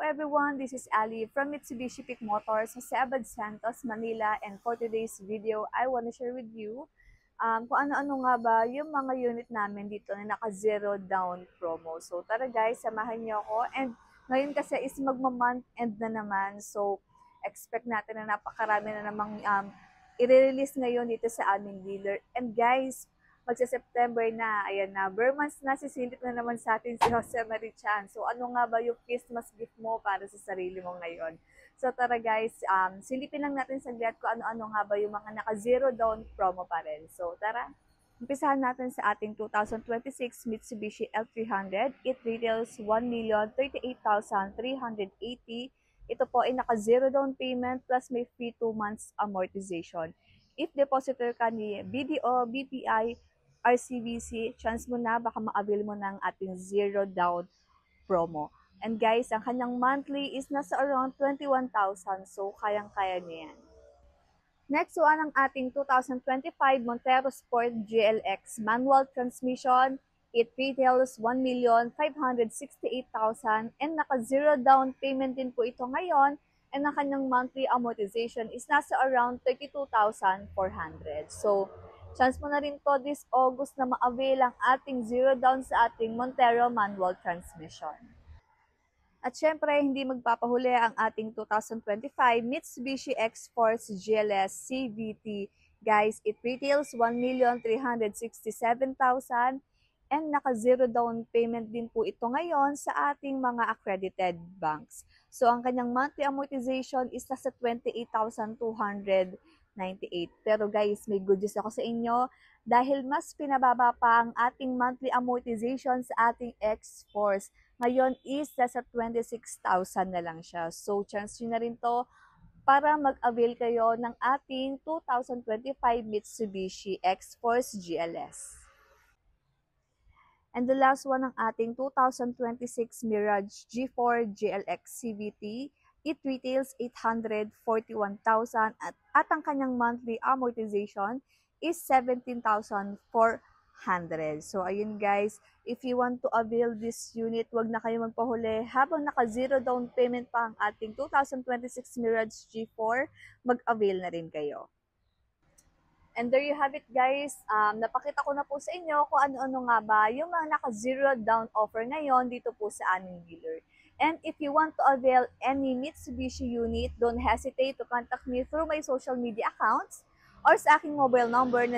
everyone, this is Ali from Mitsubishi Pick Motors sa Abad Santos, Manila, and for today's video, I want to share with you kung ano-ano nga ba yung mga unit namin dito na naka-zero down promo. So tara guys, samahan niyo ako, and ngayon kasi is magma-month end na naman, so expect natin na napakarami na namang i-release ngayon dito sa aming dealer. And guys, magsa-September na, ayan na, bare months na, sisilip na naman sa atin si Jose Marichan. So ano nga ba yung Christmas gift mo para sa sarili mo ngayon? So tara guys, silipin lang natin saglit kung ano-ano nga ba yung mga naka-zero down promo pa rin. So tara, umpisahan natin sa ating 2026 Mitsubishi L300. It retails 1,038,380. Ito po ay naka-zero down payment plus may free 2 months amortization. If depositor ka ni BDO, BPI, RCBC, chance mo na baka ma-avail mo ng ating zero down promo. And guys, ang kanyang monthly is nasa around 21,000. So, kayang-kaya niya yan. Next one, ang ating 2025 Montero Sport GLX manual transmission. It retails 1,568,000 and naka-zero down payment din po ito ngayon. And ang kanyang monthly amortization is nasa around 32,400. So, chance mo na rin to this August na ma-avail ang ating zero down sa ating Montero manual transmission. At syempre, hindi magpapahuli ang ating 2025 Mitsubishi X-Force GLS CVT. Guys, it retails 1,367,000 and naka-zero down payment din po ito ngayon sa ating mga accredited banks. So, ang kanyang monthly amortization is nasa 28,298. Pero guys, may good news ako sa inyo dahil mas pinababa pa ang ating monthly amortization sa ating X-Force. Ngayon is nasa 26,000 na lang siya. So, chance nyo na rin to para mag-avail kayo ng ating 2025 Mitsubishi X-Force GLS. And the last one ng ating 2026 Mirage G4 GLX CVT. It retails 841,000 at ang kanyang monthly amortization is 17,400. So, ayun guys, if you want to avail this unit, wag na kayo magpahuli. Habang naka-zero down payment pa ang ating 2026 Mirage G4, mag-avail na rin kayo. And there you have it guys, napakita ko na po sa inyo kung ano-ano nga ba yung mga naka-zero down offer ngayon dito po sa aming dealer. And if you want to avail any Mitsubishi unit, don't hesitate to contact me through my social media accounts or sa aking mobile number na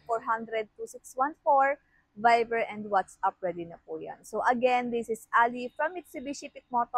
0985-400-2614, Viber and WhatsApp ready na po yan. So again, this is Ali from Mitsubishi Pick Motors.